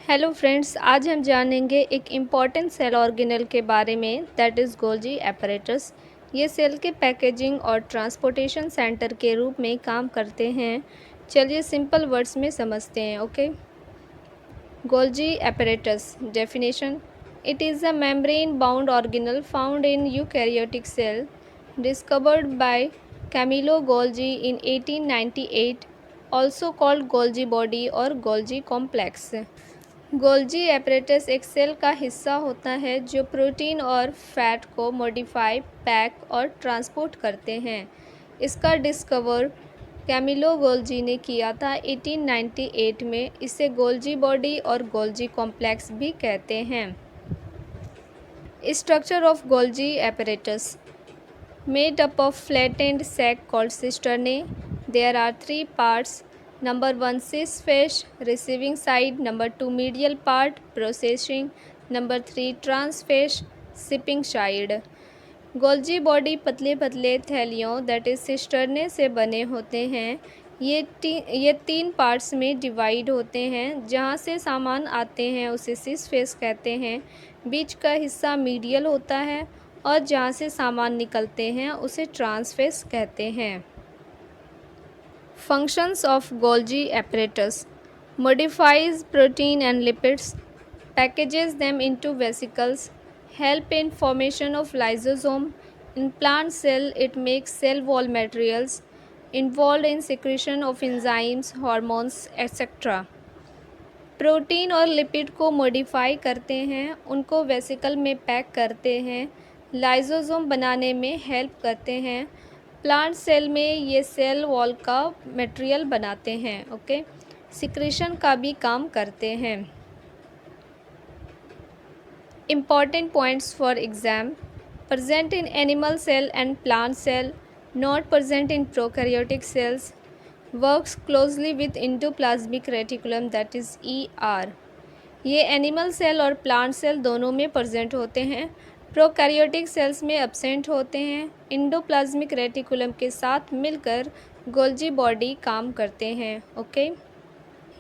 Hello friends, आज हम जानेंगे एक इम्पॉर्टेंट सेल ऑर्गेनेल के बारे में, दैट इज़ गोल्जी एपरेटस। ये सेल के पैकेजिंग और ट्रांसपोर्टेशन सेंटर के रूप में काम करते हैं। चलिए सिंपल वर्ड्स में समझते हैं। Okay, Golgi apparatus definition: it is a membrane bound organelle found in eukaryotic cell discovered by Camillo Golgi in 1898, also called Golgi body और गोल्जी कॉम्प्लेक्स। गोल्जी एपरेटस एक सेल का हिस्सा होता है जो प्रोटीन और फैट को मॉडिफाई, पैक और ट्रांसपोर्ट करते हैं। इसका डिस्कवर कैमिलो गोल्जी ने किया था 1898 में। इसे गोल्जी बॉडी और गोल्जी कॉम्प्लेक्स भी कहते हैं। Structure of Golgi apparatus: made up of flattened sac called cisternae. There are three parts. Number 1 cis phase, receiving side. Number 2 medial part, processing. Number 3 trans phase, shipping side. Golgi body पतले पतले थैलियों that is cisternae से बने होते हैं। ये तीन parts में डिवाइड होते हैं। जहाँ से सामान आते हैं उसे सिस फेस कहते हैं। बीच का हिस्सा मीडियल होता है और जहाँ से सामान निकलते हैं उसे ट्रांसफेस कहते हैं। Functions of Golgi apparatus: modifies protein and lipids, packages them into vesicles, help in formation of lysosome. In plant cell, it makes cell wall materials, involved in secretion of enzymes, hormones, etc. Protein और lipid को modify करते हैं, उनको vesicle में pack करते हैं, lysosome बनाने में हेल्प करते हैं। प्लांट सेल में ये सेल वॉल का मटेरियल बनाते हैं। ओके, सिक्रेशन का भी काम करते हैं। Important points for exam: present in animal cell and plant cell, not present in prokaryotic cells, works closely with endoplasmic reticulum that is ER। ये एनिमल सेल और प्लांट सेल दोनों में प्रेजेंट होते हैं, प्रोकैरियोटिक सेल्स में absent होते हैं। Endoplasmic reticulum के साथ मिलकर गोल्जी बॉडी काम करते हैं। ओके,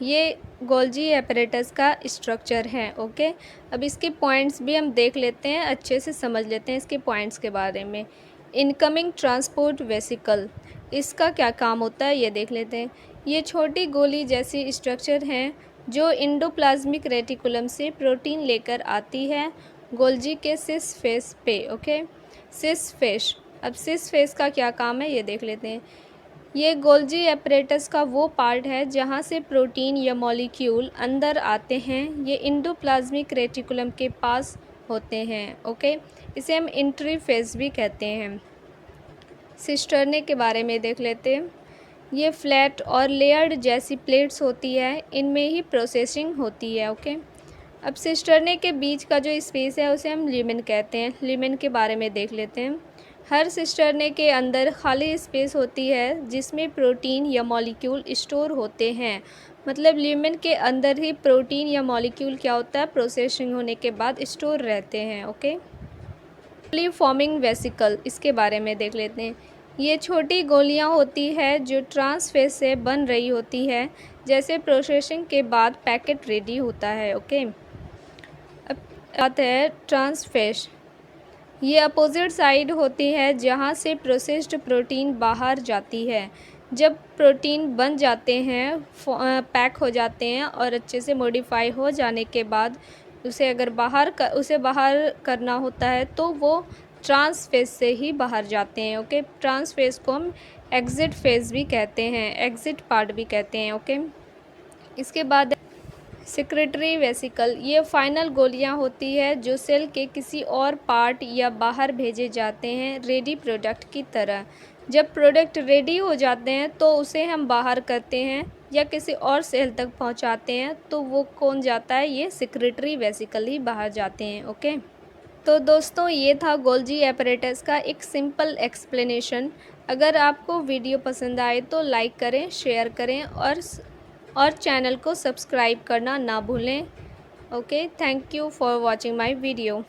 ये गोल्जी एपरेटस का स्ट्रक्चर है। ओके, अब इसके पॉइंट्स भी हम देख लेते हैं, अच्छे से समझ लेते हैं इसके पॉइंट्स के बारे में। इनकमिंग ट्रांसपोर्ट वेसिकल, इसका क्या काम होता है ये देख लेते हैं। ये छोटी गोली जैसी स्ट्रक्चर हैं जो इंडोप्लाज्मिक रेटिकुलम से प्रोटीन लेकर आती है गोल्जी के सिस फेस पे। ओके, सिस फेस, अब सिस फेस का क्या काम है ये देख लेते हैं। ये गोल्जी एपरेटस का वो पार्ट है जहाँ से प्रोटीन या मॉलिक्यूल अंदर आते हैं। ये इंडोप्लाज्मिक रेटिकुलम के पास होते हैं। ओके, इसे हम एंट्री फेज भी कहते हैं। सिस्टर्ने के बारे में देख लेते हैं। ये फ्लैट और लेयर्ड जैसी प्लेट्स होती है, इनमें ही प्रोसेसिंग होती है। ओके, अब सिस्टर्ने के बीच का जो स्पेस है उसे हम ल्यूमेन कहते हैं। ल्यूमेन के बारे में देख लेते हैं। हर सिस्टर्ने के अंदर खाली स्पेस होती है जिसमें प्रोटीन या मॉलिक्यूल स्टोर होते हैं। मतलब ल्यूमेन के अंदर ही प्रोटीन या मॉलिक्यूल क्या होता है, प्रोसेसिंग होने के बाद स्टोर रहते हैं। ओके, फॉर्मिंग वेसिकल, इसके बारे में देख लेते हैं। ये छोटी गोलियां होती है जो ट्रांसफेस से बन रही होती है। जैसे प्रोसेसिंग के बाद पैकेट रेडी होता है। ओके, अब आता है ट्रांसफेस। ये अपोजिट साइड होती है जहाँ से प्रोसेस्ड प्रोटीन बाहर जाती है। जब प्रोटीन बन जाते हैं, पैक हो जाते हैं और अच्छे से मॉडिफाई हो जाने के बाद उसे अगर उसे बाहर करना होता है तो वो ट्रांस फेज से ही बाहर जाते हैं। ओके, ट्रांस फेज को हम एग्जिट फेज भी कहते हैं, एग्जिट पार्ट भी कहते हैं। ओके, इसके बाद सिक्रेटरी वेसिकल। ये फाइनल गोलियां होती है जो सेल के किसी और पार्ट या बाहर भेजे जाते हैं रेडी प्रोडक्ट की तरह। जब प्रोडक्ट रेडी हो जाते हैं तो उसे हम बाहर करते हैं या किसी और सेल तक पहुंचाते हैं, तो वो कौन जाता है, ये सिक्रेटरी वेसिकल ही बाहर जाते हैं। ओके, तो दोस्तों ये था गोल्जी एपरेटस का एक सिंपल एक्सप्लेनेशन। अगर आपको वीडियो पसंद आए तो लाइक करें, शेयर करें और चैनल को सब्सक्राइब करना ना भूलें। Okay, thank you for watching my video.